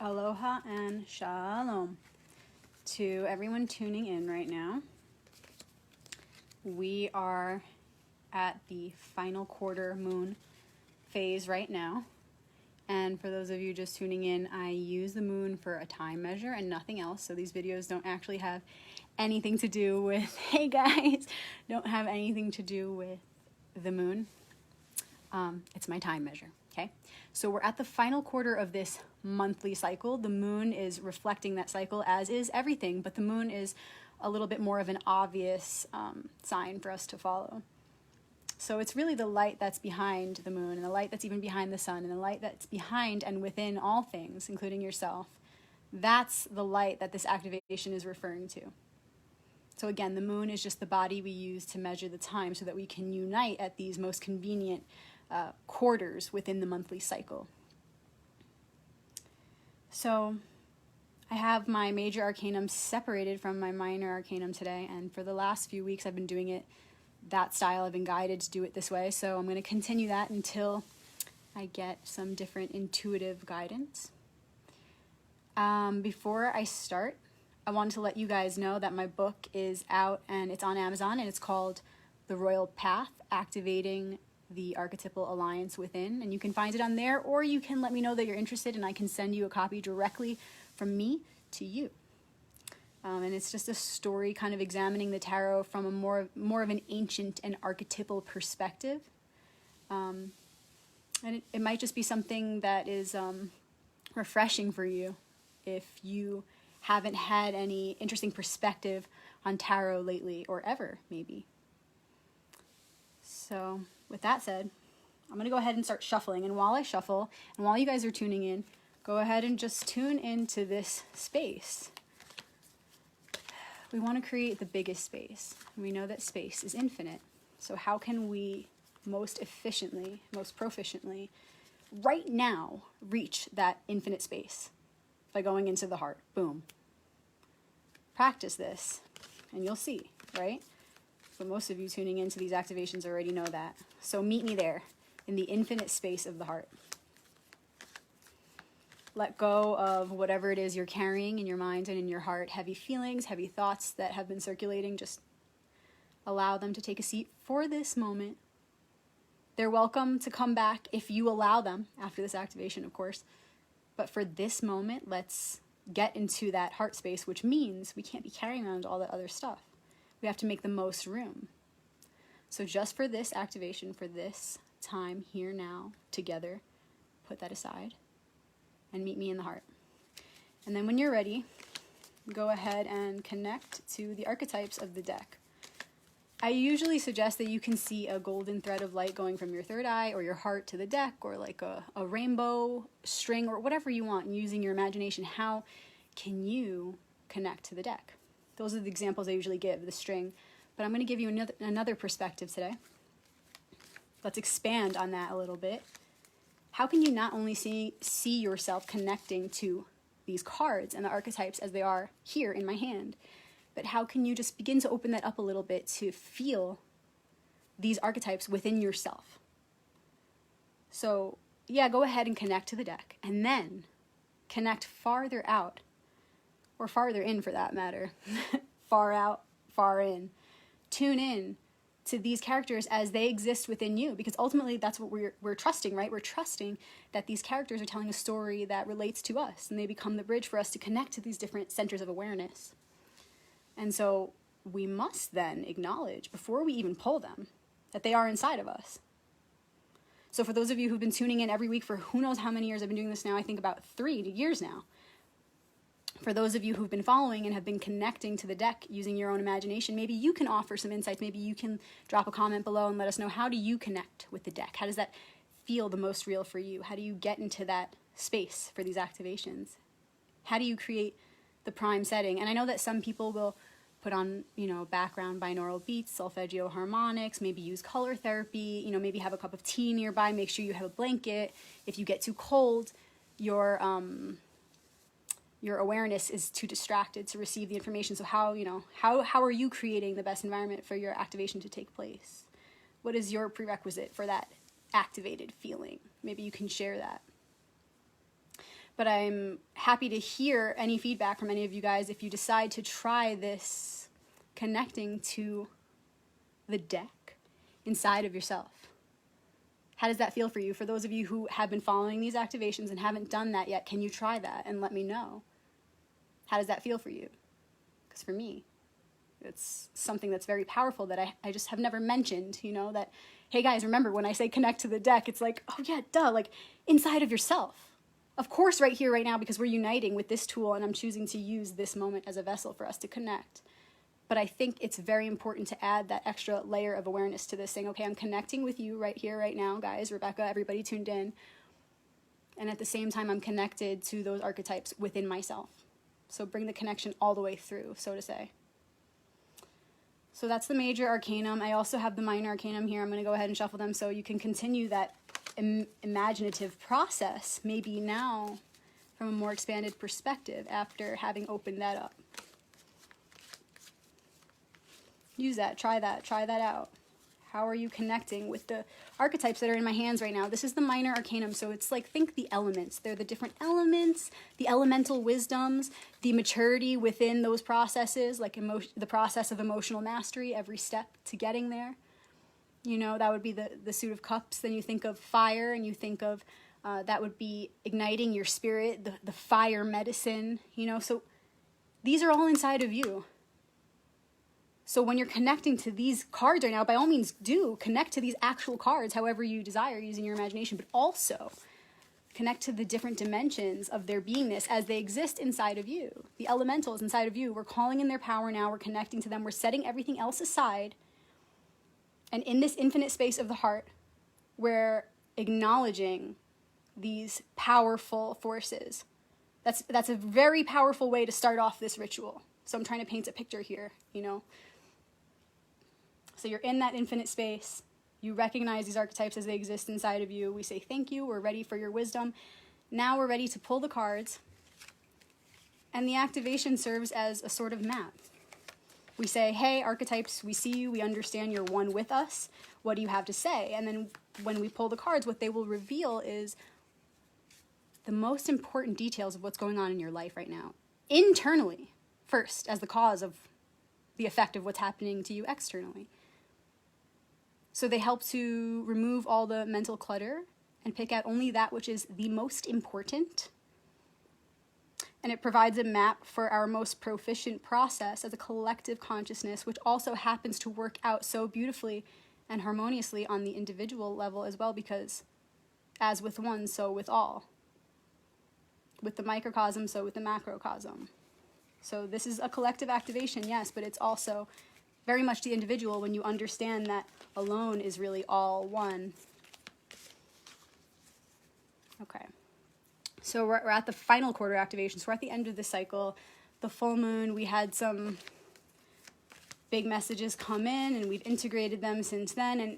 Aloha and shalom to everyone tuning in right now. We are at the final quarter moon phase right now. And for those of you just tuning in, I use the moon for a time measure and nothing else. So these videos don't actually have anything to do with, hey guys, don't have anything to do with the moon. It's my time measure, okay? So we're at the final quarter of this monthly cycle. The moon is reflecting that cycle, as is everything, but the moon is a little bit more of an obvious sign for us to follow. So it's really the light that's behind the moon, and the light that's even behind the sun, and the light that's behind and within all things, including yourself. That's the light that this activation is referring to. So again, the moon is just the body we use to measure the time so that we can unite at these most convenient quarters within the monthly cycle. So I have my major arcanum separated from my minor arcanum today, and for the last few weeks I've been doing it that style. I've been guided to do it this way, so I'm going to continue that until I get some different intuitive guidance. Before I start, I wanted to let you guys know that my book is out and it's on Amazon, and it's called The Royal Path, Activating the Archetypal Alliance Within, and you can find it on there, or you can let me know that you're interested and I can send you a copy directly from me to you. And it's just a story kind of examining the tarot from a more of an ancient and archetypal perspective. And it might just be something that is refreshing for you if you haven't had any interesting perspective on tarot lately, or ever, maybe. So with that said, I'm going to go ahead and start shuffling. And while I shuffle, and while you guys are tuning in, go ahead and just tune into this space. We want to create the biggest space. We know that space is infinite. So how can we most efficiently, most proficiently, right now, reach that infinite space? By going into the heart. Boom. Practice this, and you'll see, right? But most of you tuning into these activations already know that. So meet me there, in the infinite space of the heart. Let go of whatever it is you're carrying in your mind and in your heart. Heavy feelings, heavy thoughts that have been circulating. Just allow them to take a seat for this moment. They're welcome to come back if you allow them, after this activation, of course. But for this moment, let's get into that heart space, which means we can't be carrying around all that other stuff. We have to make the most room. So just for this activation, for this time here now together, put that aside and meet me in the heart. And then when you're ready, go ahead and connect to the archetypes of the deck. I usually suggest that you can see a golden thread of light going from your third eye or your heart to the deck, or like a rainbow string, or whatever you want, using your imagination. How can you connect to the deck? Those are the examples I usually give, the string. But I'm going to give you another perspective today. Let's expand on that a little bit. How can you not only see yourself connecting to these cards and the archetypes as they are here in my hand, but how can you just begin to open that up a little bit to feel these archetypes within yourself? So yeah, go ahead and connect to the deck, and then connect farther out, or farther in for that matter. Far out, far in. Tune in to these characters as they exist within you, because ultimately that's what we're trusting, right? We're trusting that these characters are telling a story that relates to us, and they become the bridge for us to connect to these different centers of awareness. And so we must then acknowledge, before we even pull them, that they are inside of us. So for those of you who've been tuning in every week for who knows how many years, I've been doing this now, I think about 3 years now. For those of you who've been following and have been connecting to the deck using your own imagination, maybe you can offer some insights. Maybe you can drop a comment below and let us know, how do you connect with the deck? How does that feel the most real for you? How do you get into that space for these activations? How do you create the prime setting? And I know that some people will put on, background binaural beats, solfeggio harmonics, maybe use color therapy, maybe have a cup of tea nearby, make sure you have a blanket. If you get too cold, your awareness is too distracted to receive the information. So how are you creating the best environment for your activation to take place? What is your prerequisite for that activated feeling? Maybe you can share that. But I'm happy to hear any feedback from any of you guys if you decide to try this connecting to the deck inside of yourself. How does that feel for you? For those of you who have been following these activations and haven't done that yet, can you try that and let me know? How does that feel for you? Because for me, it's something that's very powerful that I just have never mentioned, you know, that, hey guys, remember when I say connect to the deck, it's like, oh yeah, duh, like inside of yourself. Of course, right here, right now, because we're uniting with this tool and I'm choosing to use this moment as a vessel for us to connect. But I think it's very important to add that extra layer of awareness to this, saying, okay, I'm connecting with you right here, right now, guys, Rebecca, everybody tuned in. And at the same time, I'm connected to those archetypes within myself. So bring the connection all the way through, so to say. So that's the major arcanum. I also have the minor arcanum here. I'm going to go ahead and shuffle them so you can continue that imaginative process, maybe now from a more expanded perspective after having opened that up. Use that, try that out. How are you connecting with the archetypes that are in my hands right now? This is the minor arcanum, so it's like, think the elements. They're the different elements, the elemental wisdoms, the maturity within those processes, like the process of emotional mastery, every step to getting there. You know, that would be the Suit of Cups. Then you think of fire, and you think of, that would be igniting your spirit, the fire medicine, you know. So these are all inside of you. So when you're connecting to these cards right now, by all means do connect to these actual cards however you desire using your imagination, but also connect to the different dimensions of their beingness as they exist inside of you. The elementals inside of you, we're calling in their power now, we're connecting to them, we're setting everything else aside. And in this infinite space of the heart, we're acknowledging these powerful forces. That's a very powerful way to start off this ritual. So I'm trying to paint a picture here, you know. So you're in that infinite space. You recognize these archetypes as they exist inside of you. We say thank you. We're ready for your wisdom. Now we're ready to pull the cards. And the activation serves as a sort of map. We say, hey, archetypes, we see you. We understand you're one with us. What do you have to say? And then when we pull the cards, what they will reveal is the most important details of what's going on in your life right now. Internally, first, as the cause of the effect of what's happening to you externally. So they help to remove all the mental clutter and pick out only that which is the most important. And it provides a map for our most proficient process as a collective consciousness, which also happens to work out so beautifully and harmoniously on the individual level as well, because as with one, so with all. With the microcosm, so with the macrocosm. So this is a collective activation, yes, but it's also very much the individual when you understand that alone is really all one. Okay. So we're at the final quarter activation. So we're at the end of the cycle. The full moon, we had some big messages come in, and we've integrated them since then. And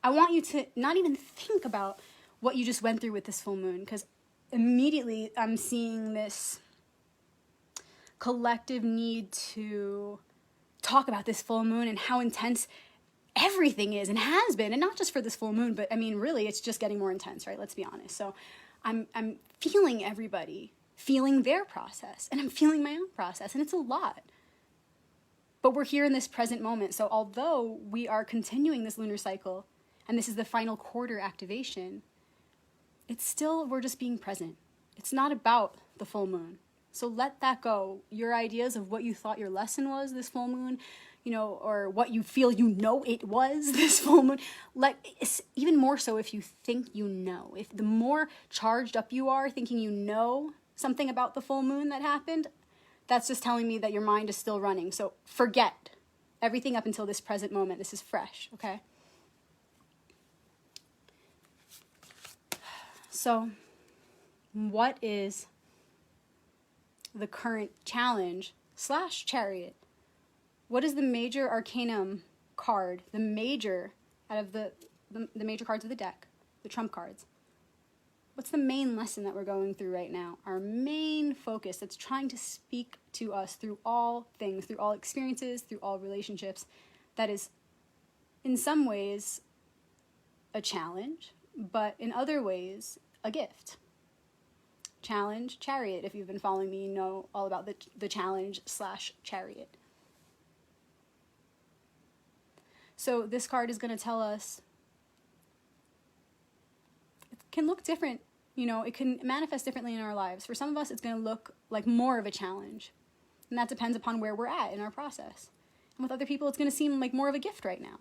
I want you to not even think about what you just went through with this full moon, because immediately I'm seeing this collective need to talk about this full moon and how intense everything is and has been, and not just for this full moon, but I mean, really, it's just getting more intense, right? Let's be honest. So I'm feeling everybody feeling their process, and I'm feeling my own process, and it's a lot. But we're here in this present moment. So although we are continuing this lunar cycle, and this is the final quarter activation, it's still, we're just being present. It's not about the full moon. So let that go. Your ideas of what you thought your lesson was this full moon, you know, or what you feel you know it was this full moon. Even more so if you think you know. If the more charged up you are thinking you know something about the full moon that happened, that's just telling me that your mind is still running. So forget everything up until this present moment. This is fresh, okay? So what is the current challenge / chariot? What is the major arcanum card, the major out of the major cards of the deck, the trump cards? What's the main lesson that we're going through right now? Our main focus that's trying to speak to us through all things, through all experiences, through all relationships, that is in some ways a challenge, but in other ways a gift. challenge, chariot. If you've been following me, you know all about the challenge / chariot. So this card is going to tell us, it can look different, you know, it can manifest differently in our lives. For some of us, it's going to look like more of a challenge. And that depends upon where we're at in our process. And with other people, it's going to seem like more of a gift right now.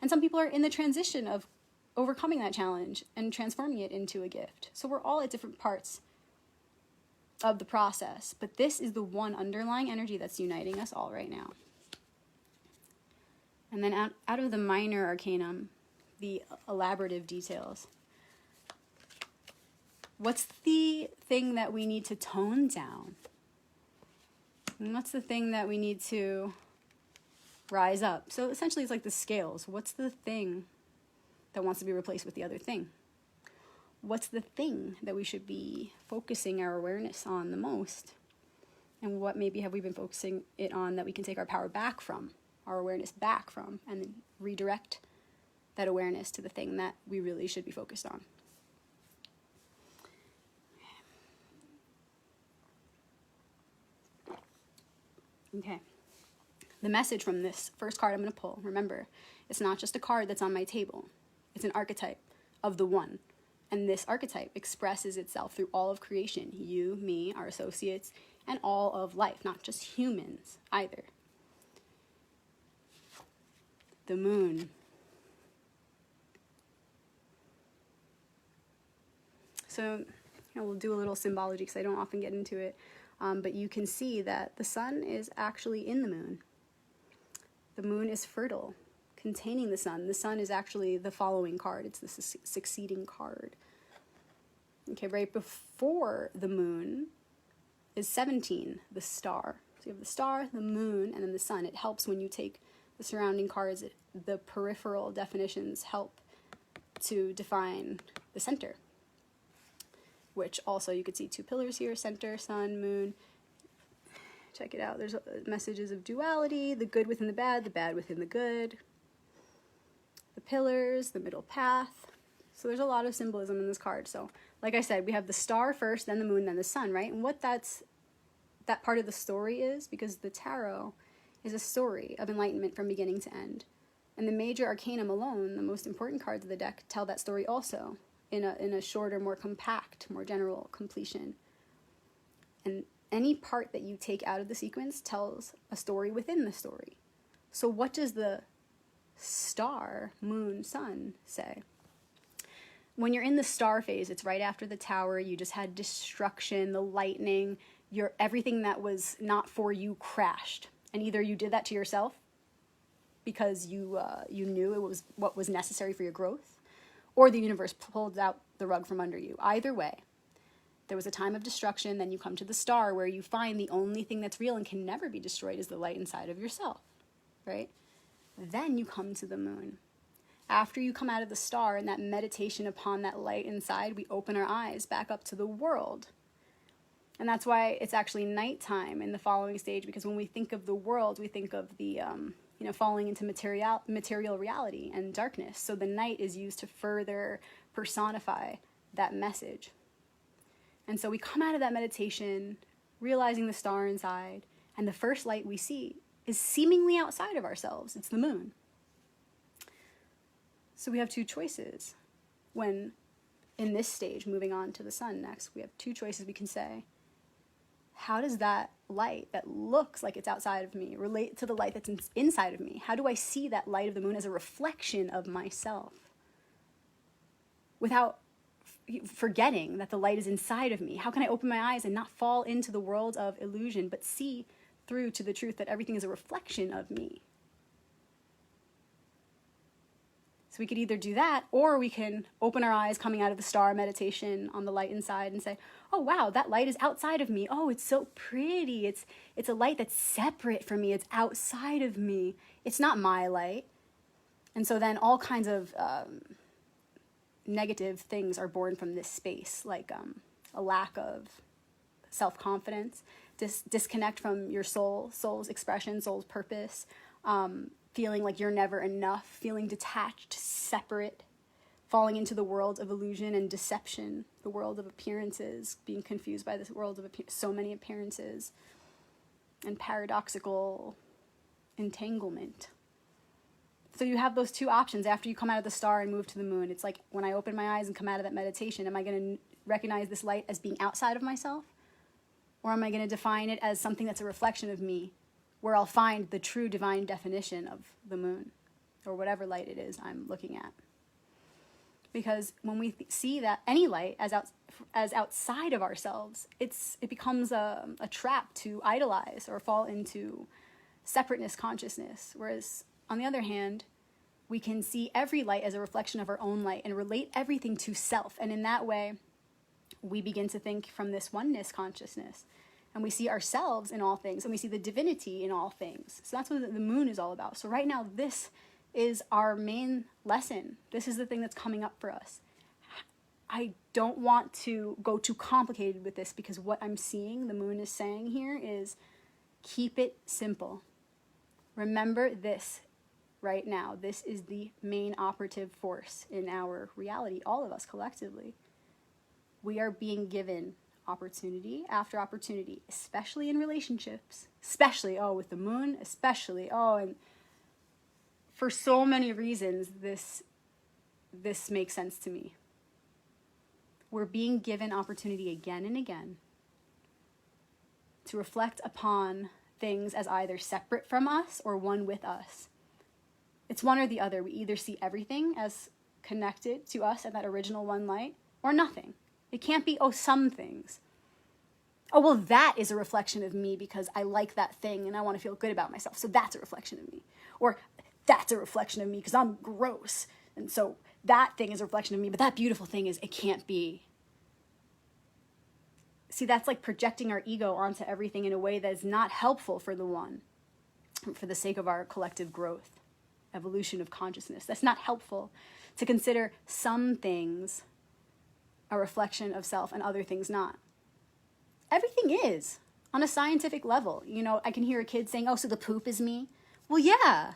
And some people are in the transition of overcoming that challenge and transforming it into a gift. So we're all at different parts of the process. But this is the one underlying energy that's uniting us all right now. And then out of the minor arcanum, the elaborative details. What's the thing that we need to tone down? And what's the thing that we need to rise up? So essentially it's like the scales. What's the thing that wants to be replaced with the other thing? What's the thing that we should be focusing our awareness on the most? And what maybe have we been focusing it on that we can take our power back from, our awareness back from, and then redirect that awareness to the thing that we really should be focused on? Okay. The message from this first card I'm going to pull, remember, it's not just a card that's on my table. It's an archetype of the one. And this archetype expresses itself through all of creation. You, me, our associates, and all of life, not just humans either. The moon. So, we'll do a little symbology because I don't often get into it. But you can see that the sun is actually in the moon. The moon is fertile, containing the sun. The sun is actually the following card. It's the succeeding card. Okay, right before the moon is 17, the star. So you have the star, the moon, and then the sun. It helps when you take the surrounding cards. The peripheral definitions help to define the center, which also you could see two pillars here, center, sun, moon. Check it out. There's messages of duality, the good within the bad within the good, the pillars, the middle path. So there's a lot of symbolism in this card. So like I said, we have the star first, then the moon, then the sun, right? And what that part of the story is, because the tarot is a story of enlightenment from beginning to end. And the major arcanum alone, the most important cards of the deck, tell that story also in a shorter, more compact, more general completion. And any part that you take out of the sequence tells a story within the story. So what does the star, moon, sun say? When you're in the star phase, it's right after the tower. You just had destruction, the lightning, everything that was not for you crashed. And either you did that to yourself because you knew it was what was necessary for your growth, or the universe pulled out the rug from under you. Either way, there was a time of destruction. Then you come to the star where you find the only thing that's real and can never be destroyed is the light inside of yourself, right? Then you come to the moon. After you come out of the star and that meditation upon that light inside, we open our eyes back up to the world. And that's why it's actually nighttime in the following stage, because when we think of the world, we think of the falling into material reality and darkness. So the night is used to further personify that message. And so we come out of that meditation, realizing the star inside, and the first light we see is seemingly outside of ourselves. It's the moon. So we have two choices. When in this stage, moving on to the sun next, we have two choices we can say. How does that light that looks like it's outside of me relate to the light that's inside of me? How do I see that light of the moon as a reflection of myself without forgetting that the light is inside of me? How can I open my eyes and not fall into the world of illusion, but see through to the truth that everything is a reflection of me? So we could either do that, or we can open our eyes coming out of the star meditation on the light inside and say, oh wow, that light is outside of me. Oh, it's so pretty. It's a light that's separate from me. It's outside of me. It's not my light. And so then all kinds of negative things are born from this space, like a lack of self-confidence, disconnect from your soul's expression, soul's purpose, feeling like you're never enough, feeling detached, separate falling into the world of illusion and deception, the world of appearances, being confused by this world of so many appearances and paradoxical entanglement. So you have those two options after you come out of the star and move to the moon. It's like when I open my eyes and come out of that meditation, am I going to recognize this light as being outside of myself? Or am I going to define it as something that's a reflection of me, where I'll find the true divine definition of the moon, or whatever light it is I'm looking at? Because when we see that any light as outside of ourselves, it becomes a trap to idolize or fall into separateness consciousness. Whereas, on the other hand, we can see every light as a reflection of our own light and relate everything to self. And in that way, we begin to think from this oneness consciousness. And we see ourselves in all things, and we see the divinity in all things. So that's what the moon is all about. So right now, this is our main lesson. This is the thing that's coming up for us. I don't want to go too complicated with this, because what I'm seeing the moon is saying here is keep it simple. Remember this right now. This is the main operative force in our reality, all of us collectively. We are being given opportunity after opportunity, especially in relationships, especially, with the moon, especially, and for so many reasons, this makes sense to me. We're being given opportunity again and again to reflect upon things as either separate from us or one with us. It's one or the other. We either see everything as connected to us at that original one light, or nothing. It can't be, some things. That is a reflection of me because I like that thing and I want to feel good about myself. So that's a reflection of me. Or that's a reflection of me because I'm gross. And so that thing is a reflection of me, but that beautiful thing it can't be. See, that's like projecting our ego onto everything in a way that is not helpful for the one, for the sake of our collective growth, evolution of consciousness. That's not helpful to consider some things a reflection of self and other things not. Everything is, on a scientific level. I can hear a kid saying, so the poop is me. Well, yeah,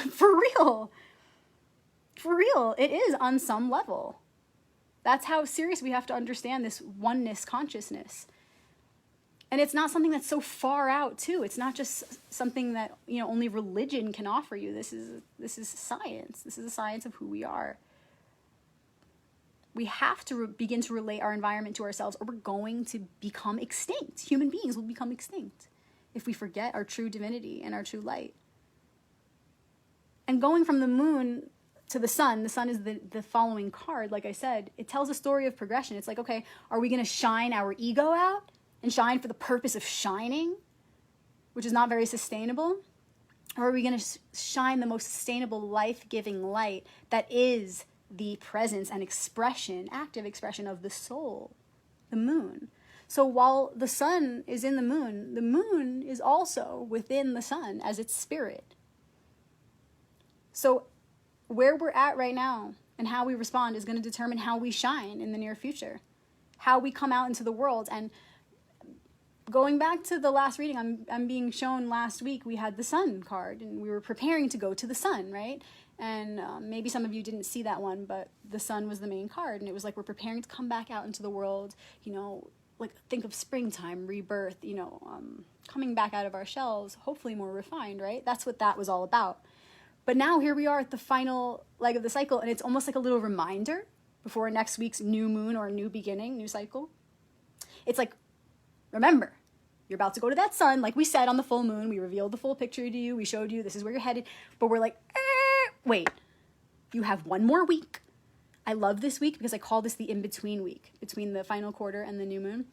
for real. For real, it is on some level. That's how serious we have to understand this oneness consciousness. And it's not something that's so far out, too. It's not just something that, only religion can offer you. This is science. This is the science of who we are. We have to begin to relate our environment to ourselves, or we're going to become extinct. Human beings will become extinct if we forget our true divinity and our true light. And going from the moon to the sun is the following card, like I said. It tells a story of progression. It's like, okay, are we going to shine our ego out and shine for the purpose of shining, which is not very sustainable? Or are we going to shine the most sustainable, life-giving light that is the presence and expression, active expression of the soul, the moon? So while the sun is in the moon is also within the sun as its spirit. So where we're at right now and how we respond is going to determine how we shine in the near future, how we come out into the world. And going back to the last reading I'm being shown last week, we had the sun card and we were preparing to go to the sun, right? And maybe some of you didn't see that one, but the sun was the main card. And it was like we're preparing to come back out into the world, like think of springtime, rebirth, coming back out of our shells, hopefully more refined, right? That's what that was all about. But now here we are at the final leg of the cycle, and it's almost like a little reminder before next week's new moon or new beginning, new cycle. It's like, remember, you're about to go to that sun. Like we said on the full moon, we revealed the full picture to you. We showed you this is where you're headed. But we're like, wait, you have one more week. I love this week because I call this the in-between week, between the final quarter and the new moon.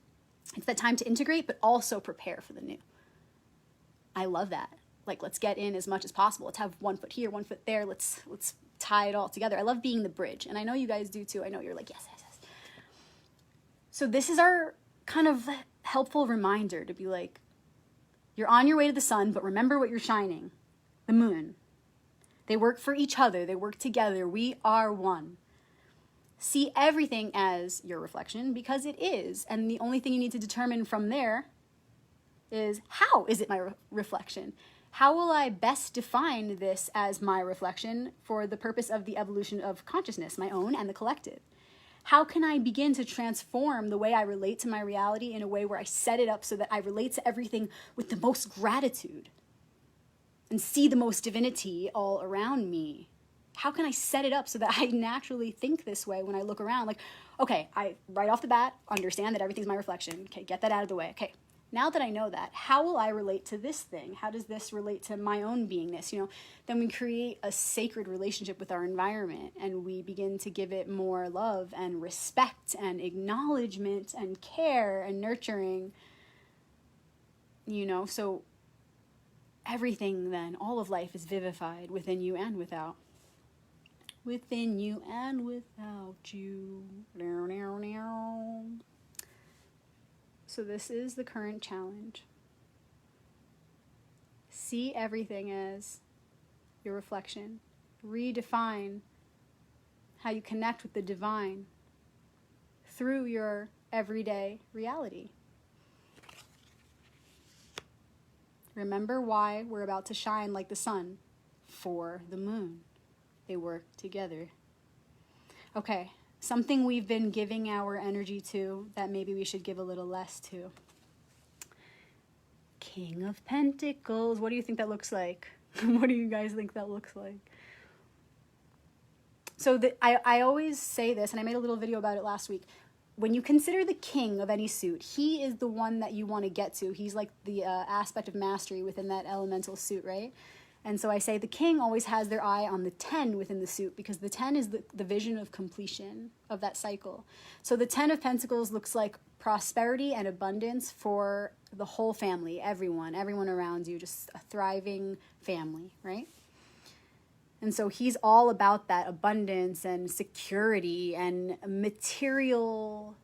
It's that time to integrate, but also prepare for the new. I love that. Like, let's get in as much as possible. Let's have 1 foot here, 1 foot there. Let's tie it all together. I love being the bridge. And I know you guys do too. I know you're like, yes. So this is our kind of helpful reminder to be like, you're on your way to the sun, but remember what you're shining, the moon. They work for each other. They work together. We are one. See everything as your reflection because it is. And the only thing you need to determine from there is how is it my reflection? How will I best define this as my reflection for the purpose of the evolution of consciousness, my own and the collective? How can I begin to transform the way I relate to my reality in a way where I set it up so that I relate to everything with the most gratitude and see the most divinity all around me? How can I set it up so that I naturally think this way when I look around? Like, okay, I right off the bat understand that everything's my reflection. Okay, get that out of the way. Okay, now that I know that, how will I relate to this thing? How does this relate to my own beingness? You know, then we create a sacred relationship with our environment, and we begin to give it more love and respect and acknowledgement and care and nurturing. You know, so everything then, all of life is vivified within you and without. Within you and without you. So this is the current challenge. See everything as your reflection. Redefine how you connect with the divine through your everyday reality. Remember why we're about to shine like the sun for the moon. They work together. Okay, something we've been giving our energy to that maybe we should give a little less to. King of Pentacles. What do you think that looks like? What do you guys think that looks like? So I always say this, and I made a little video about it last week. When you consider the king of any suit, he is the one that you want to get to. He's like the aspect of mastery within that elemental suit, right? And so I say the king always has their eye on the 10 within the suit, because the 10 is the vision of completion of that cycle. So the 10 of Pentacles looks like prosperity and abundance for the whole family, everyone around you, just a thriving family, right? And so he's all about that abundance and security and material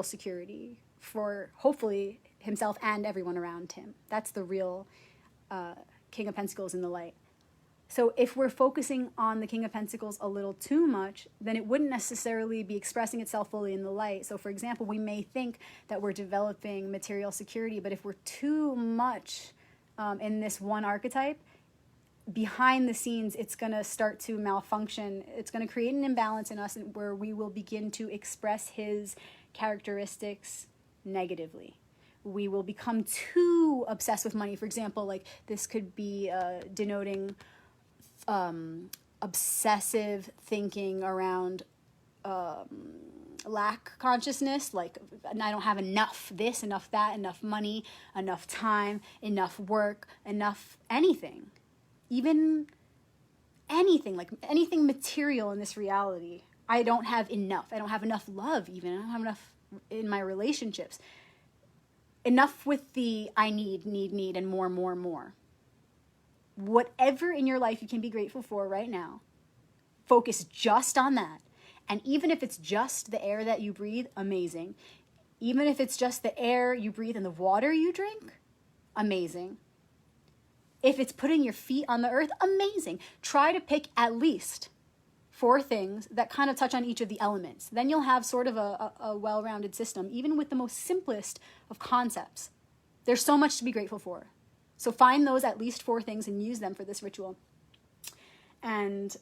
security for hopefully himself and everyone around him. That's the real King of Pentacles in the light. So if we're focusing on the King of Pentacles a little too much, then it wouldn't necessarily be expressing itself fully in the light. So for example, we may think that we're developing material security, but if we're too much in this one archetype, behind the scenes, it's going to start to malfunction. It's going to create an imbalance in us where we will begin to express his characteristics negatively. We will become too obsessed with money. For example, like this could be denoting obsessive thinking around lack consciousness, like I don't have enough this, enough that, enough money, enough time, enough work, enough anything. Even anything, like anything material in this reality. I don't have enough. I don't have enough love even. I don't have enough in my relationships. Enough with the I need, and more. Whatever in your life you can be grateful for right now, focus just on that. And even if it's just the air that you breathe, amazing. Even if it's just the air you breathe and the water you drink, amazing. If it's putting your feet on the earth, amazing. Try to pick at least 4 things that kind of touch on each of the elements. Then you'll have sort of a well-rounded system, even with the most simplest of concepts. There's so much to be grateful for. So find those at least 4 things and use them for this ritual. And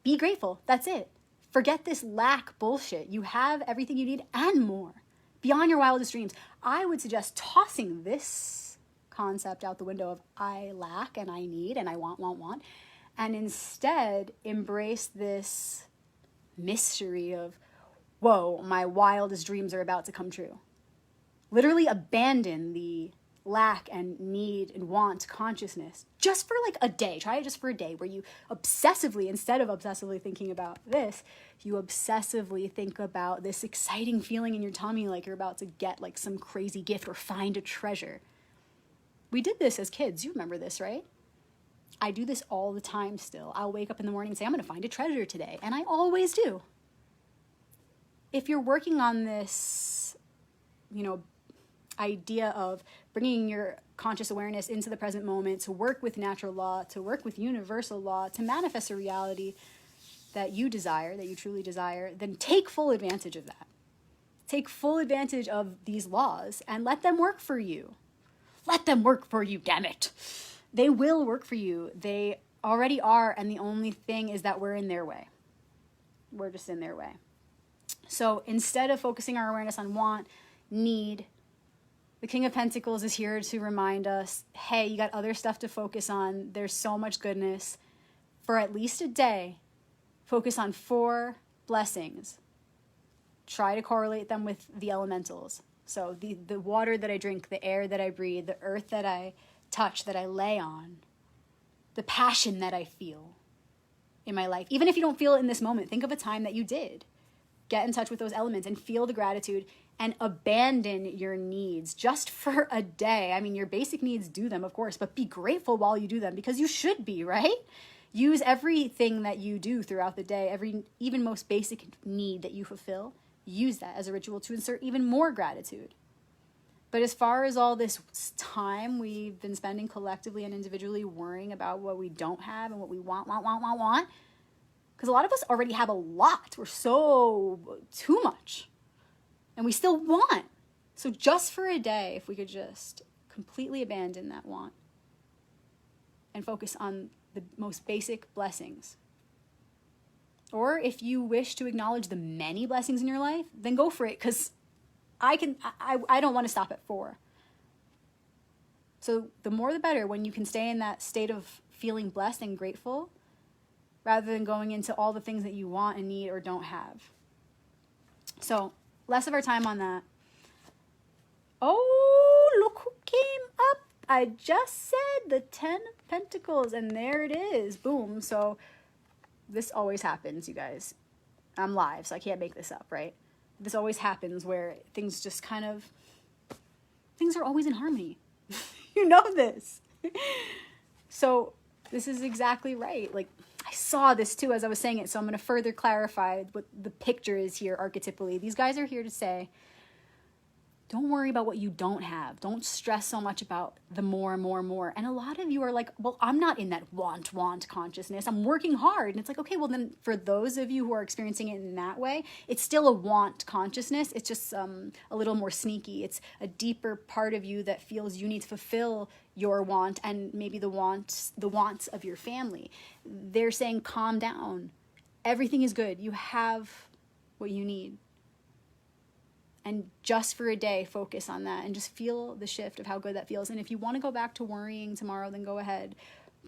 be grateful. That's it. Forget this lack bullshit. You have everything you need and more. Beyond your wildest dreams. I would suggest tossing this concept out the window of I lack and I need and I want, and instead embrace this mystery of, whoa, my wildest dreams are about to come true. Literally abandon the lack and need and want consciousness just for like a day. Try it just for a day where you obsessively, instead of obsessively thinking about this, you obsessively think about this exciting feeling in your tummy like you're about to get like some crazy gift or find a treasure. We did this as kids. You remember this, right? I do this all the time still. I'll wake up in the morning and say, I'm going to find a treasure today. And I always do. If you're working on this, idea of bringing your conscious awareness into the present moment, to work with natural law, to work with universal law, to manifest a reality that you desire, that you truly desire, then take full advantage of that. Take full advantage of these laws and let them work for you. Let them work for you, damn it. They will work for you. They already are, and the only thing is that we're in their way. We're just in their way. So instead of focusing our awareness on want, need, the King of Pentacles is here to remind us, hey, you got other stuff to focus on. There's so much goodness. For at least a day, focus on 4 blessings. Try to correlate them with the elementals. So the water that I drink, the air that I breathe, the earth that I touch, that I lay on, the passion that I feel in my life. Even if you don't feel it in this moment, think of a time that you did. Get in touch with those elements and feel the gratitude and abandon your needs just for a day. I mean, your basic needs, do them, of course, but be grateful while you do them, because you should be, right? Use everything that you do throughout the day, every even most basic need that you fulfill, use that as a ritual to insert even more gratitude. But as far as all this time we've been spending collectively and individually worrying about what we don't have and what we want, because a lot of us already have a lot. We're so too much. And we still want. So just for a day, if we could just completely abandon that want and focus on the most basic blessings. Or if you wish to acknowledge the many blessings in your life, then go for it, because I don't want to stop at 4. So the more the better when you can stay in that state of feeling blessed and grateful, rather than going into all the things that you want and need or don't have. So less of our time on that. Oh, look who came up. I just said the 10 of Pentacles, and there it is. Boom. So this always happens, you guys. I'm live, so I can't make this up, right? This always happens where things just kind of, things are always in harmony. You know this. So this is exactly right. Like, I saw this too as I was saying it, so I'm going to further clarify what the picture is here archetypally. These guys are here to say, don't worry about what you don't have. Don't stress so much about the more and more and more. And a lot of you are like, well, I'm not in that want consciousness. I'm working hard. And it's like, okay, well then for those of you who are experiencing it in that way, it's still a want consciousness. It's just a little more sneaky. It's a deeper part of you that feels you need to fulfill your want and maybe the wants of your family. They're saying, calm down. Everything is good. You have what you need. And just for a day, focus on that and just feel the shift of how good that feels. And if you want to go back to worrying tomorrow, then go ahead.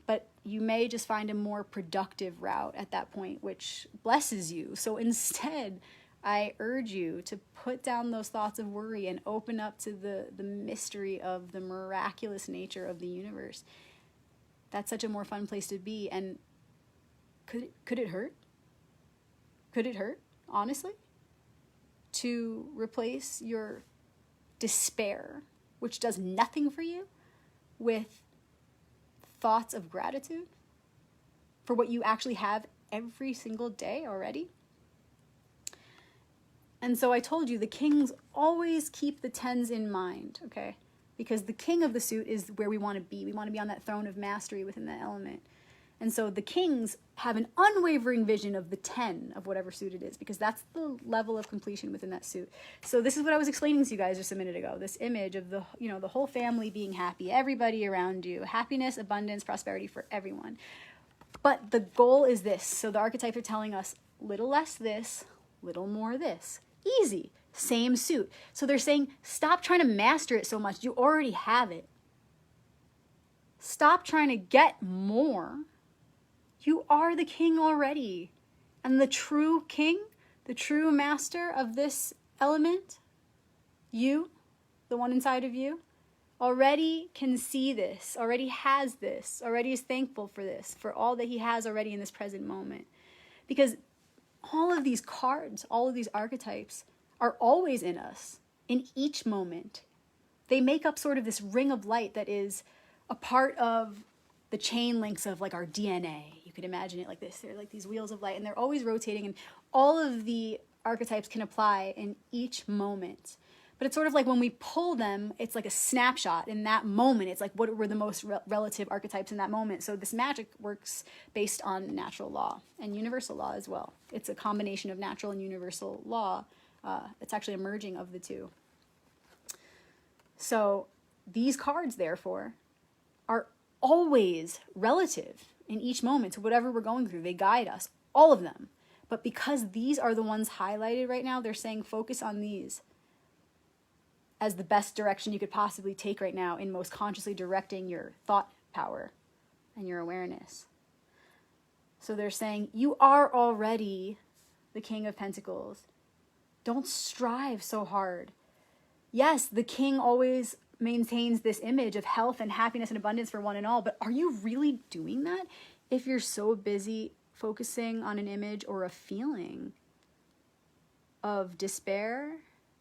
But you may just find a more productive route at that point, which blesses you. So instead, I urge you to put down those thoughts of worry and open up to the mystery of the miraculous nature of the universe. That's such a more fun place to be. And could it hurt? Could it hurt, honestly? To replace your despair, which does nothing for you, with thoughts of gratitude for what you actually have every single day already. And so I told you, the kings always keep the 10s in mind, okay? Because the king of the suit is where we want to be. We want to be on that throne of mastery within that element. And so the kings have an unwavering vision of the 10 of whatever suit it is, because that's the level of completion within that suit. So this is what I was explaining to you guys just a minute ago, this image of the whole family being happy, everybody around you, happiness, abundance, prosperity for everyone. But the goal is this. So the archetypes are telling us little less this, little more this. Easy. Same suit. So they're saying, stop trying to master it so much. You already have it. Stop trying to get more. You are the king already. And the true king, the true master of this element, you, the one inside of you, already can see this, already has this, already is thankful for this, for all that he has already in this present moment. Because all of these cards, all of these archetypes are always in us, in each moment. They make up sort of this ring of light that is a part of the chain links of like our DNA. You could imagine it like this. They're like these wheels of light, and they're always rotating, and all of the archetypes can apply in each moment. But it's sort of like when we pull them, it's like a snapshot in that moment. It's like what were the most relative archetypes in that moment. So this magic works based on natural law and universal law as well. It's a combination of natural and universal law. It's actually a merging of the two. So these cards, therefore, are always relative in each moment to whatever we're going through. They guide us, all of them. But because these are the ones highlighted right now, they're saying focus on these as the best direction you could possibly take right now in most consciously directing your thought power and your awareness. So they're saying you are already the King of Pentacles. Don't strive so hard. Yes, the king always maintains this image of health and happiness and abundance for one and all, but are you really doing that if you're so busy focusing on an image or a feeling of despair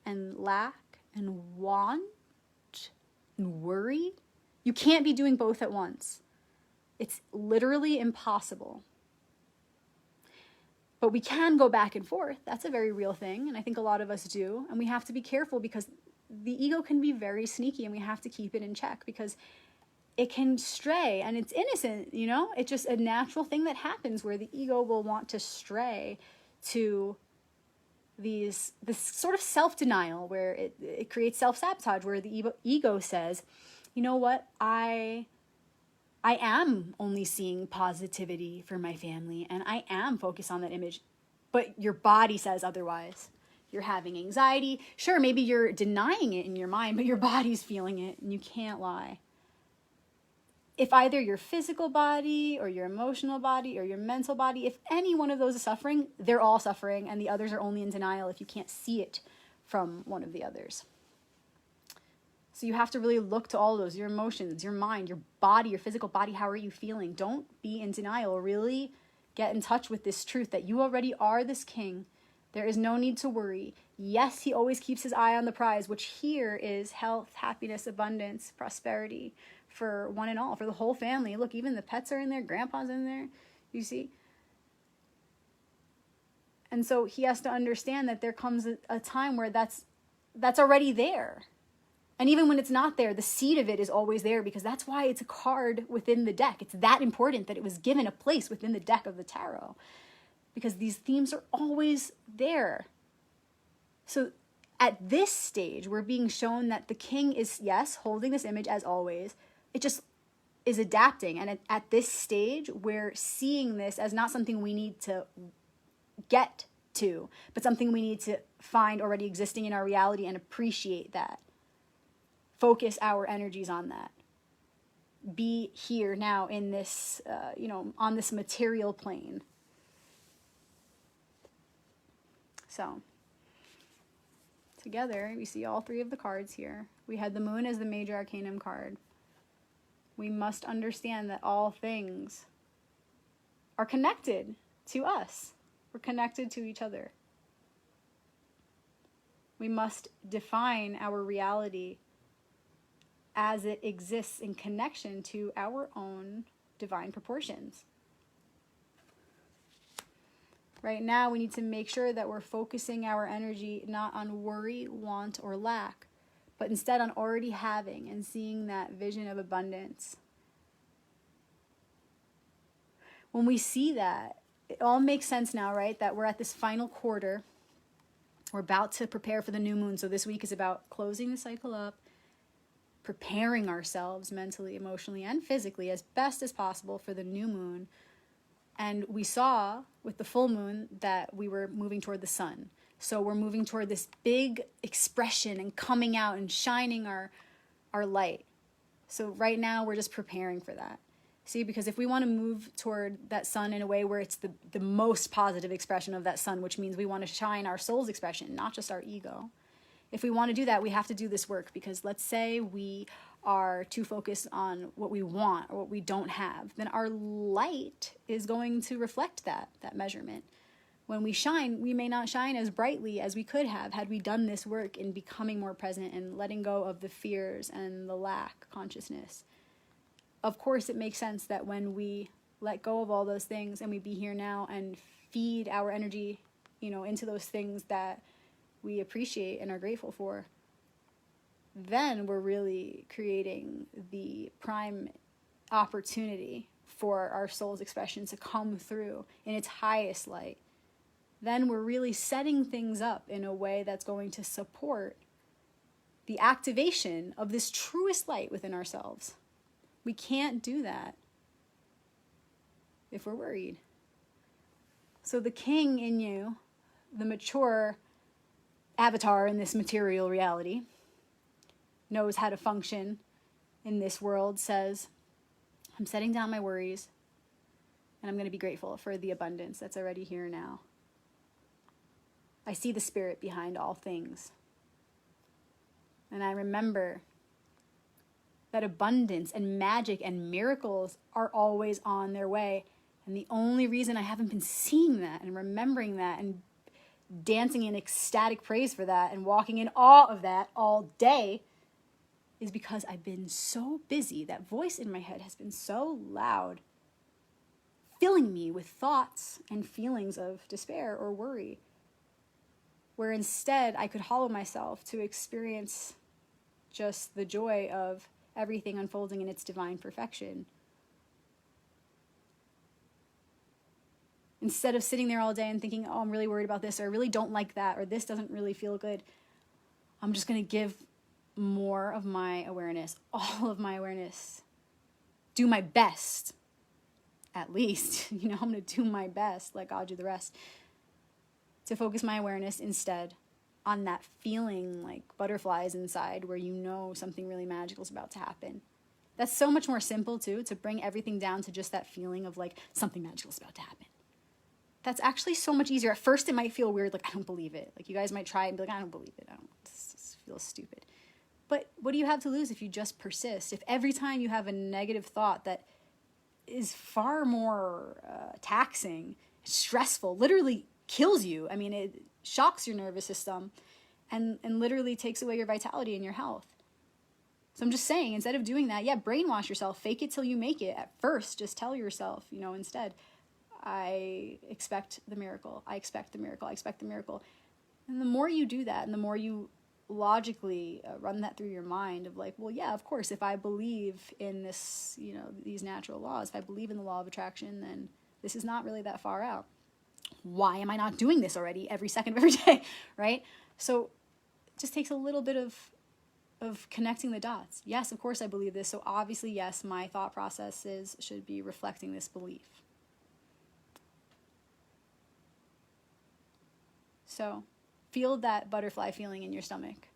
and lack and want and worry? You can't be doing both at once. It's literally impossible. But we can go back and forth. That's a very real thing, and I think a lot of us do. And we have to be careful because the ego can be very sneaky, and we have to keep it in check because it can stray, and it's innocent, you know? It's just a natural thing that happens where the ego will want to stray to this sort of self-denial where it creates self-sabotage, where the ego says, you know what, I am only seeing positivity for my family, and I am focused on that image, but your body says otherwise. You're having anxiety. Sure, maybe you're denying it in your mind, but your body's feeling it, and you can't lie. If either your physical body or your emotional body or your mental body, if any one of those is suffering, they're all suffering, and the others are only in denial if you can't see it from one of the others. So you have to really look to all those, your emotions, your mind, your body, your physical body. How are you feeling? Don't be in denial. Really get in touch with this truth that you already are this king. There is no need to worry. Yes, he always keeps his eye on the prize, which here is health, happiness, abundance, prosperity for one and all, for the whole family. Look, even the pets are in there, grandpa's in there, you see? And so he has to understand that there comes a time where that's already there. And even when it's not there, the seed of it is always there, because that's why it's a card within the deck. It's that important that it was given a place within the deck of the tarot, because these themes are always there. So at this stage, we're being shown that the king is, yes, holding this image as always. It just is adapting. And at this stage, we're seeing this as not something we need to get to, but something we need to find already existing in our reality and appreciate that. Focus our energies on that. Be here now in this, on this material plane. So, together, we see all three of the cards here. We had the moon as the major arcanum card. We must understand that all things are connected to us. We're connected to each other. We must define our reality as it exists in connection to our own divine proportions. Right now, we need to make sure that we're focusing our energy not on worry, want, or lack, but instead on already having and seeing that vision of abundance. When we see that, it all makes sense now, right? That we're at this final quarter. We're about to prepare for the new moon. So this week is about closing the cycle up, preparing ourselves mentally, emotionally, and physically as best as possible for the new moon. And we saw with the full moon that we were moving toward the sun. So we're moving toward this big expression and coming out and shining our light. So right now we're just preparing for that. See, because if we want to move toward that sun in a way where it's the most positive expression of that sun, which means we want to shine our soul's expression, not just our ego. If we want to do that, we have to do this work, because let's say we are too focused on what we want or what we don't have, then our light is going to reflect that measurement. When we shine, we may not shine as brightly as we could have had we done this work in becoming more present and letting go of the fears and the lack consciousness. Of course, it makes sense that when we let go of all those things and we be here now and feed our energy, into those things that we appreciate and are grateful for, then we're really creating the prime opportunity for our soul's expression to come through in its highest light. Then we're really setting things up in a way that's going to support the activation of this truest light within ourselves. We can't do that if we're worried. So the king in you, the mature avatar in this material reality, knows how to function in this world, says, I'm setting down my worries, and I'm going to be grateful for the abundance that's already here now. I see the spirit behind all things. And I remember that abundance and magic and miracles are always on their way. And the only reason I haven't been seeing that and remembering that and dancing in ecstatic praise for that and walking in awe of that all day is because I've been so busy. That voice in my head has been so loud, filling me with thoughts and feelings of despair or worry, where instead I could hollow myself to experience just the joy of everything unfolding in its divine perfection. Instead of sitting there all day and thinking, oh, I'm really worried about this, or I really don't like that, or this doesn't really feel good, I'm just going to give more of my awareness, all of my awareness, do my best, at least, I'm going to do my best, let God do the rest, to focus my awareness instead on that feeling like butterflies inside where you know something really magical is about to happen. That's so much more simple, too, to bring everything down to just that feeling of like something magical is about to happen. That's actually so much easier. At first, it might feel weird, like, I don't believe it. Like, you guys might try and be like, I don't believe it. This feels stupid. But what do you have to lose if you just persist? If every time you have a negative thought that is far more taxing, stressful, literally kills you. I mean, it shocks your nervous system and literally takes away your vitality and your health. So I'm just saying, instead of doing that, brainwash yourself, fake it till you make it. At first, just tell yourself, instead, I expect the miracle. I expect the miracle. I expect the miracle. And the more you do that, and the more you logically run that through your mind of like, well, yeah, of course, if I believe in this, these natural laws, if I believe in the law of attraction, then this is not really that far out. Why am I not doing this already every second of every day, right? So it just takes a little bit of connecting the dots. Yes, of course I believe this. So obviously, yes, my thought processes should be reflecting this belief. So feel that butterfly feeling in your stomach.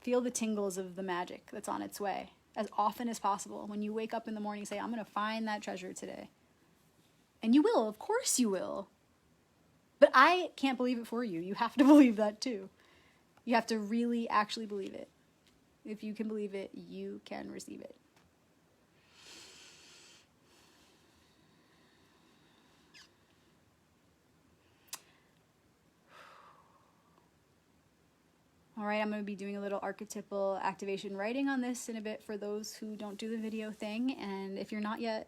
Feel the tingles of the magic that's on its way as often as possible. When you wake up in the morning, say, I'm going to find that treasure today. And you will, of course you will. But I can't believe it for you. You have to believe that too. You have to really actually believe it. If you can believe it, you can receive it. All right, I'm going to be doing a little archetypal activation writing on this in a bit for those who don't do the video thing. And if you're not yet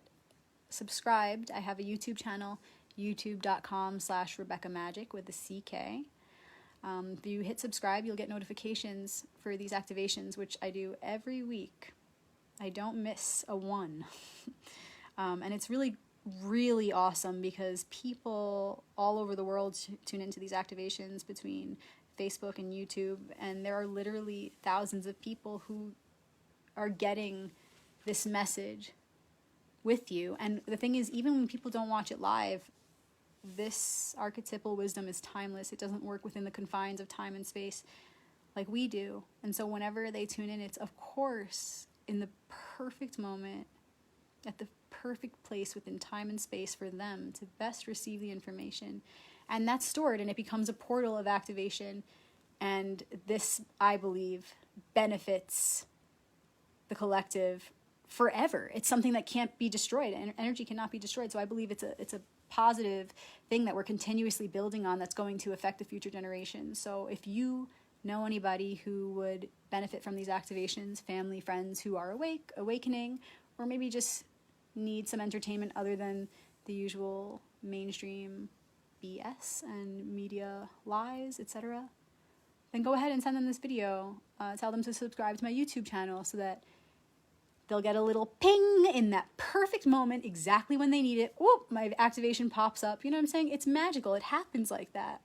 subscribed, I have a YouTube channel, youtube.com/RebeccaMagic with the CK. If you hit subscribe, you'll get notifications for these activations, which I do every week. I don't miss a one. And it's really, really awesome because people all over the world tune into these activations between Facebook and YouTube, and there are literally thousands of people who are getting this message with you. And the thing is, even when people don't watch it live, this archetypal wisdom is timeless. It doesn't work within the confines of time and space like we do. And so whenever they tune in, it's of course in the perfect moment, at the perfect place within time and space for them to best receive the information. And that's stored, and it becomes a portal of activation. And this, I believe, benefits the collective forever. It's something that can't be destroyed, and energy cannot be destroyed. So I believe it's a positive thing that we're continuously building on that's going to affect the future generations. So if you know anybody who would benefit from these activations, family, friends who are awakening, or maybe just need some entertainment other than the usual mainstream BS and media lies, etc., then go ahead and send them this video. Tell them to subscribe to my YouTube channel so that they'll get a little ping in that perfect moment, exactly when they need it. Whoop, my activation pops up. You know what I'm saying? It's magical. It happens like that.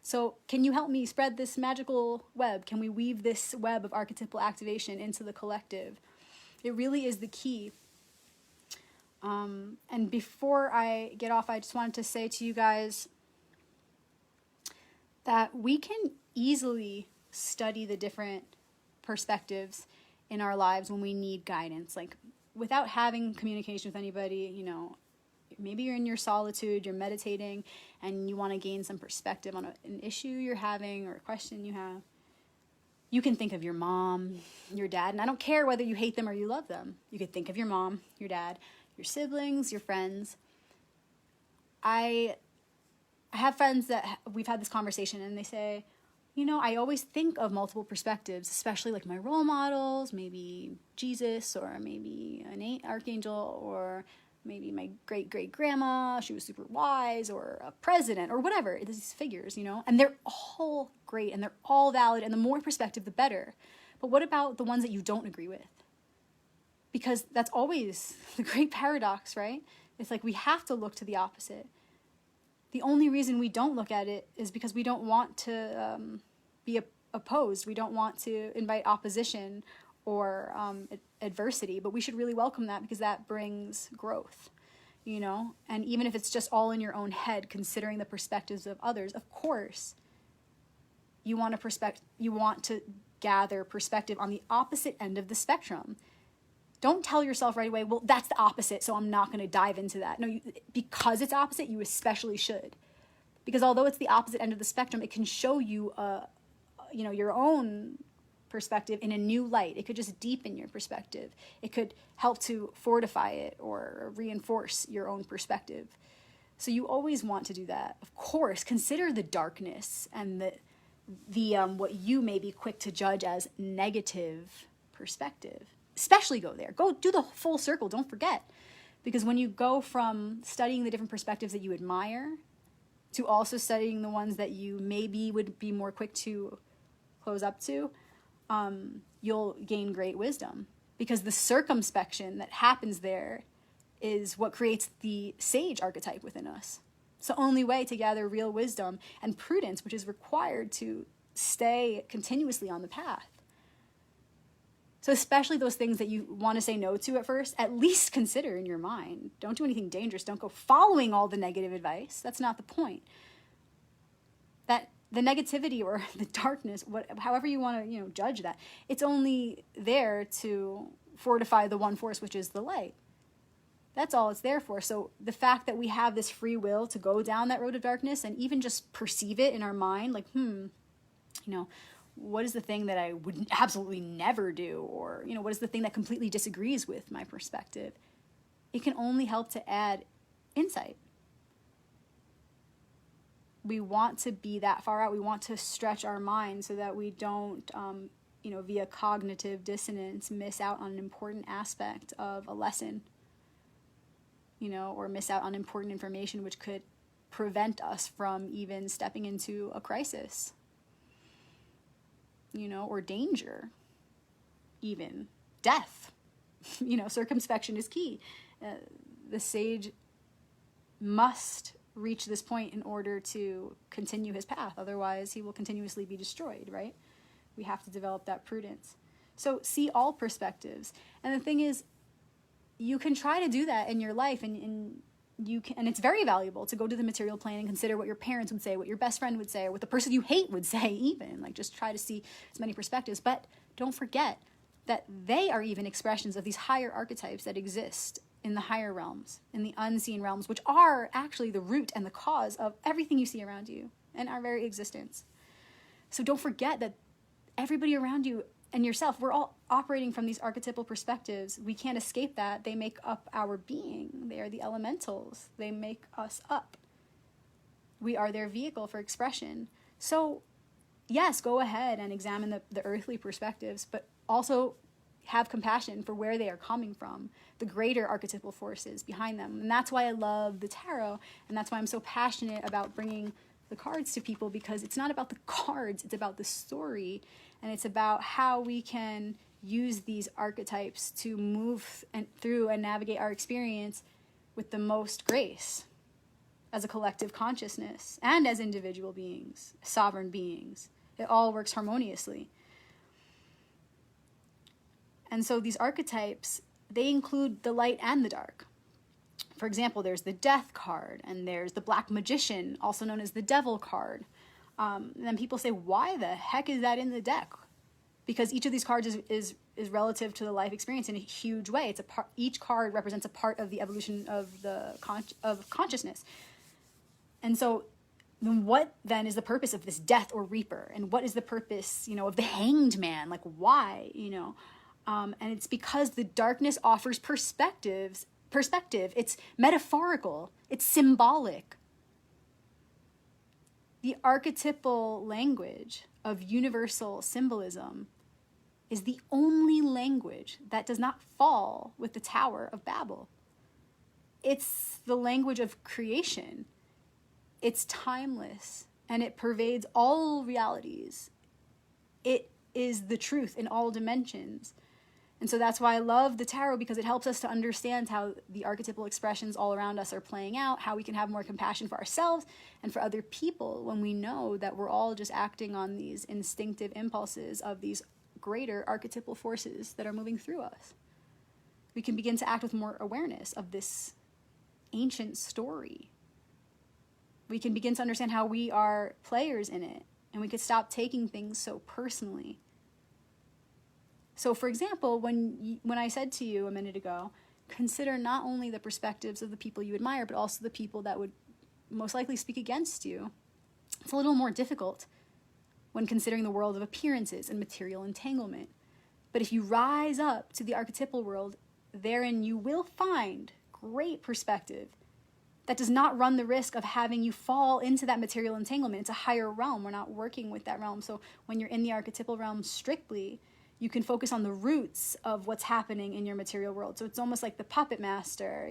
So can you help me spread this magical web? Can we weave this web of archetypal activation into the collective? It really is the key. And before I get off, I just wanted to say to you guys that we can easily study the different perspectives in our lives when we need guidance. Like, without having communication with anybody, you know, maybe you're in your solitude, you're meditating, and you want to gain some perspective on an issue you're having or a question you have. You can think of your mom, your dad, and I don't care whether you hate them or you love them. You could think of your mom, your dad, your siblings, your friends. I have friends that we've had this conversation and they say, you know, I always think of multiple perspectives, especially like my role models, maybe Jesus, or maybe an archangel, or maybe my great-great-grandma, she was super wise, or a president, or whatever, these figures, you know, and they're all great and they're all valid, and the more perspective, the better. But what about the ones that you don't agree with? Because that's always the great paradox, right? It's like we have to look to the opposite. The only reason we don't look at it is because we don't want to be opposed. We don't want to invite opposition or adversity, but we should really welcome that because that brings growth, you know? And even if it's just all in your own head, considering the perspectives of others, of course, you want to gather perspective on the opposite end of the spectrum. Don't tell yourself right away, well, that's the opposite, so I'm not going to dive into that. No, because it's opposite, you especially should. Because although it's the opposite end of the spectrum, it can show you, your own perspective in a new light. It could just deepen your perspective. It could help to fortify it or reinforce your own perspective. So you always want to do that. Of course, consider the darkness and the what you may be quick to judge as negative perspective. Especially go there. Go do the full circle. Don't forget. Because when you go from studying the different perspectives that you admire to also studying the ones that you maybe would be more quick to close up to, you'll gain great wisdom. Because the circumspection that happens there is what creates the sage archetype within us. It's the only way to gather real wisdom and prudence, which is required to stay continuously on the path. So especially those things that you want to say no to at first, at least consider in your mind. Don't do anything dangerous. Don't go following all the negative advice. That's not the point. That the negativity or the darkness, however you want to, judge that, it's only there to fortify the one force, which is the light. That's all it's there for. So the fact that we have this free will to go down that road of darkness and even just perceive it in our mind, like, what is the thing that I would absolutely never do? Or, what is the thing that completely disagrees with my perspective? It can only help to add insight. We want to be that far out. We want to stretch our mind so that we don't, via cognitive dissonance, miss out on an important aspect of a lesson, or miss out on important information which could prevent us from even stepping into a crisis. Or danger, even death. Circumspection is key. The sage must reach this point in order to continue his path. Otherwise, he will continuously be destroyed, right? We have to develop that prudence. So see all perspectives. And the thing is, you can try to do that in your life, and you can, and it's very valuable to go to the material plane and consider what your parents would say, what your best friend would say, or what the person you hate would say even. Like, just try to see as many perspectives. But don't forget that they are even expressions of these higher archetypes that exist in the higher realms, in the unseen realms, which are actually the root and the cause of everything you see around you and our very existence. So don't forget that everybody around you and yourself, we're all operating from these archetypal perspectives. We can't escape that. They make up our being. They are the elementals. They make us up. We are their vehicle for expression. So, yes, go ahead and examine the earthly perspectives, but also have compassion for where they are coming from, the greater archetypal forces behind them. And that's why I love the tarot, and that's why I'm so passionate about bringing the cards to people, because it's not about the cards, it's about the story, and it's about how we can use these archetypes to move through and navigate our experience with the most grace as a collective consciousness and as individual beings, sovereign beings. It all works harmoniously. And so these archetypes, they include the light and the dark. For example, there's the Death card, and there's the Black Magician, also known as the Devil card. And then people say, why the heck is that in the deck? Because each of these cards is relative to the life experience in a huge way. It's each card represents a part of the evolution of of consciousness. And so what then is the purpose of this Death or Reaper? And what is the purpose, of the Hanged Man? Like, why, And it's because the darkness offers perspective. It's metaphorical. It's symbolic. The archetypal language of universal symbolism is the only language that does not fall with the Tower of Babel. It's the language of creation. It's timeless, and it pervades all realities. It is the truth in all dimensions. And so that's why I love the tarot, because it helps us to understand how the archetypal expressions all around us are playing out, how we can have more compassion for ourselves and for other people when we know that we're all just acting on these instinctive impulses of these greater archetypal forces that are moving through us. We can begin to act with more awareness of this ancient story. We can begin to understand how we are players in it, and we could stop taking things so personally. So, for example, when I said to you a minute ago, consider not only the perspectives of the people you admire, but also the people that would most likely speak against you. It's a little more difficult when considering the world of appearances and material entanglement. But if you rise up to the archetypal world, therein you will find great perspective that does not run the risk of having you fall into that material entanglement. It's a higher realm. We're not working with that realm. So when you're in the archetypal realm strictly, you can focus on the roots of what's happening in your material world. So it's almost like the puppet master,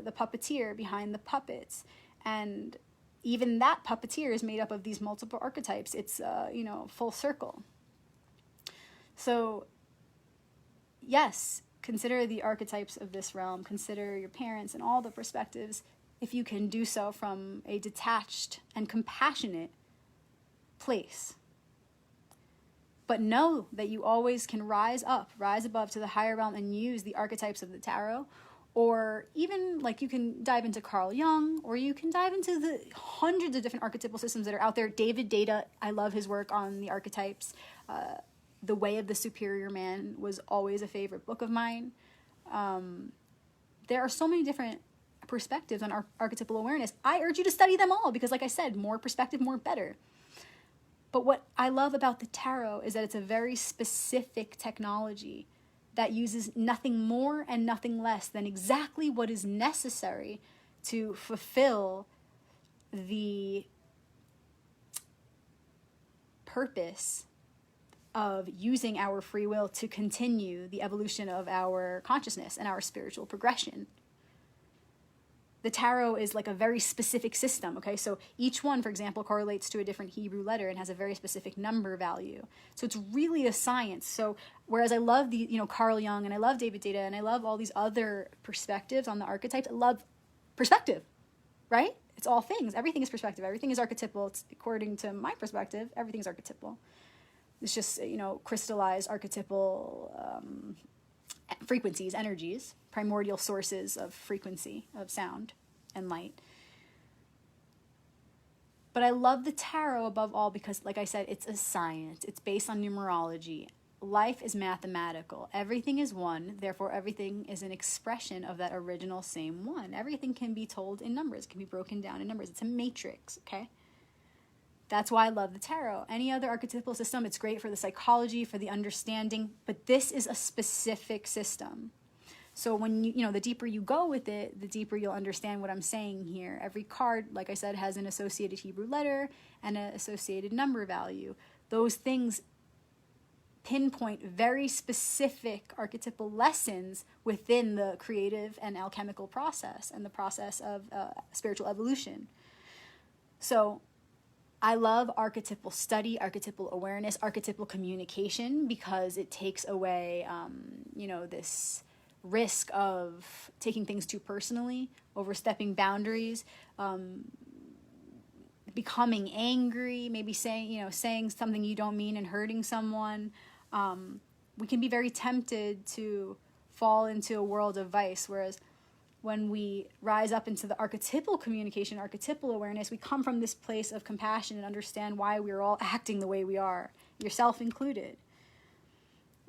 the puppeteer behind the puppets. And even that puppeteer is made up of these multiple archetypes. It's, full circle. So, yes, consider the archetypes of this realm. Consider your parents and all the perspectives, if you can do so from a detached and compassionate place. But know that you always can rise above to the higher realm and use the archetypes of the tarot. Or even, you can dive into Carl Jung, or you can dive into the hundreds of different archetypal systems that are out there. David Data, I love his work on the archetypes. The Way of the Superior Man was always a favorite book of mine. There are so many different perspectives on archetypal awareness. I urge you to study them all, because like I said, more perspective, more better. But what I love about the tarot is that it's a very specific technology that uses nothing more and nothing less than exactly what is necessary to fulfill the purpose of using our free will to continue the evolution of our consciousness and our spiritual progression. The tarot is like a very specific system, okay? So each one, for example, correlates to a different Hebrew letter and has a very specific number value. So it's really a science. So whereas I love Carl Jung, and I love David Data, and I love all these other perspectives on the archetypes, I love perspective, right? It's all things. Everything is perspective. Everything is archetypal. It's, according to my perspective, everything is archetypal. It's just, crystallized archetypal frequencies, energies, primordial sources of frequency, of sound and light. But I love the tarot above all because, like I said, it's a science. It's based on numerology. Life is mathematical. Everything is one, therefore everything is an expression of that original same one. Everything can be told in numbers, can be broken down in numbers. It's a matrix, okay? That's why I love the tarot. Any other archetypal system, it's great for the psychology, for the understanding, but this is a specific system. So when the deeper you go with it, the deeper you'll understand what I'm saying here. Every card, like I said, has an associated Hebrew letter and an associated number value. Those things pinpoint very specific archetypal lessons within the creative and alchemical process and the process of spiritual evolution. So I love archetypal study, archetypal awareness, archetypal communication, because it takes away, this risk of taking things too personally, overstepping boundaries, becoming angry, maybe saying something you don't mean and hurting someone. we can be very tempted to fall into a world of vice, whereas when we rise up into the archetypal communication, archetypal awareness, we come from this place of compassion and understand why we're all acting the way we are, yourself included.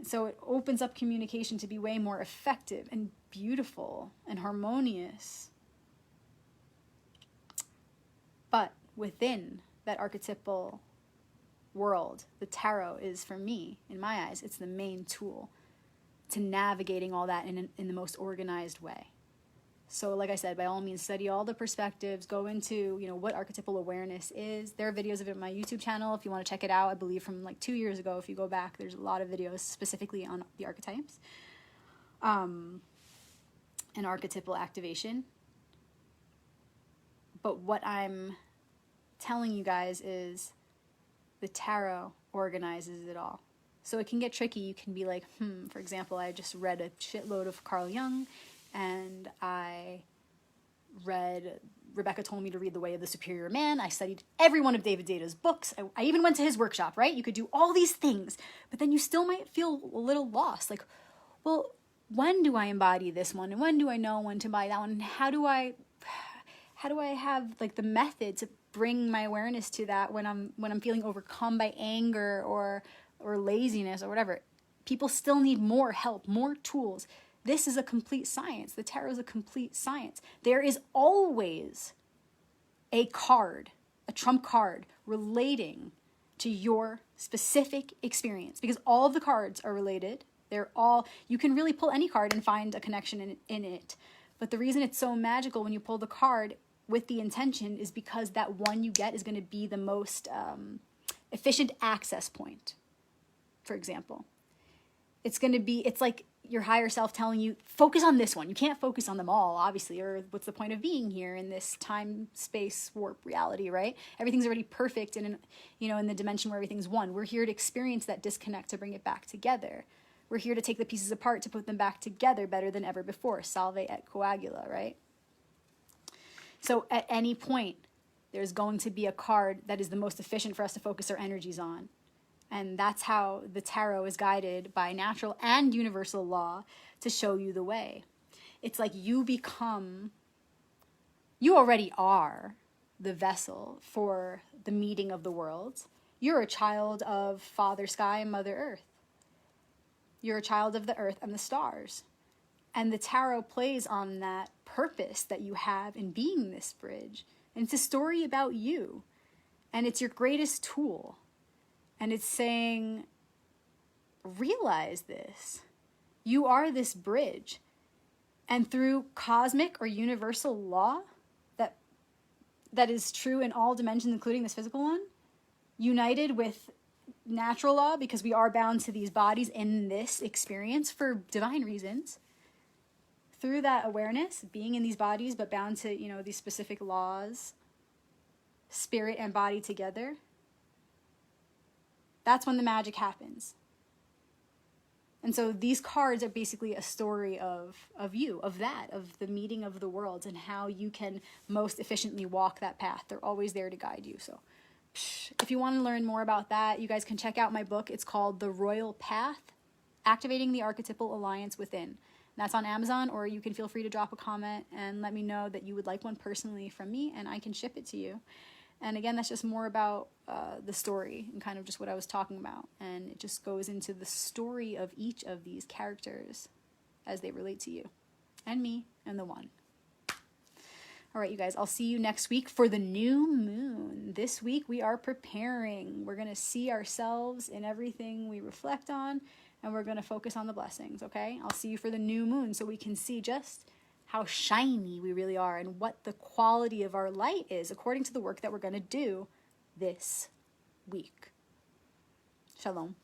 So it opens up communication to be way more effective and beautiful and harmonious. But within that archetypal world, the tarot is, for me, in my eyes, it's the main tool to navigating all that in the most organized way. So like I said, by all means, study all the perspectives, go into, what archetypal awareness is. There are videos of it on my YouTube channel if you want to check it out. I believe from like 2 years ago, if you go back, there's a lot of videos specifically on the archetypes and archetypal activation. But what I'm telling you guys is the tarot organizes it all. So it can get tricky. You can be like, for example, I just read a shitload of Carl Jung, and Rebecca told me to read The Way of the Superior Man. I studied every one of David Data's books. I even went to his workshop, right? You could do all these things, but then you still might feel a little lost. Like, well, when do I embody this one? And when do I know when to embody that one? And how do I have like the method to bring my awareness to that when I'm feeling overcome by anger or laziness or whatever? People still need more help, more tools. This is a complete science. The tarot is a complete science. There is always a card, a trump card, relating to your specific experience, because all of the cards are related. You can really pull any card and find a connection in it. But the reason it's so magical when you pull the card with the intention is because that one you get is going to be the most efficient access point, for example. It's like your higher self telling you, focus on this one. You can't focus on them all, obviously, or what's the point of being here in this time, space, warp reality, right? Everything's already perfect in the dimension where everything's one. We're here to experience that disconnect, to bring it back together. We're here to take the pieces apart, to put them back together better than ever before. Salve et coagula, right? So at any point, there's going to be a card that is the most efficient for us to focus our energies on. And that's how the tarot is guided by natural and universal law to show you the way. It's like you already are the vessel for the meeting of the worlds. You're a child of Father Sky and Mother Earth. You're a child of the earth and the stars. And the tarot plays on that purpose that you have in being this bridge. And it's a story about you. And it's your greatest tool. And it's saying, realize this. You are this bridge. And through cosmic or universal law that is true in all dimensions, including this physical one, united with natural law, because we are bound to these bodies in this experience for divine reasons. Through that awareness, being in these bodies, but bound to, these specific laws, spirit and body together, that's when the magic happens. And so these cards are basically a story of you, of the meeting of the worlds, and how you can most efficiently walk that path. They're always there to guide you. So if you want to learn more about that, you guys can check out my book. It's called The Royal Path, Activating the Archetypal Alliance Within. That's on Amazon, or you can feel free to drop a comment and let me know that you would like one personally from me, and I can ship it to you. And again, that's just more about the story and kind of just what I was talking about. And it just goes into the story of each of these characters as they relate to you and me and the one. All right, you guys, I'll see you next week for the new moon. This week we are preparing. We're going to see ourselves in everything we reflect on, and we're going to focus on the blessings, okay? I'll see you for the new moon so we can see just how shiny we really are and what the quality of our light is according to the work that we're going to do this week. Shalom.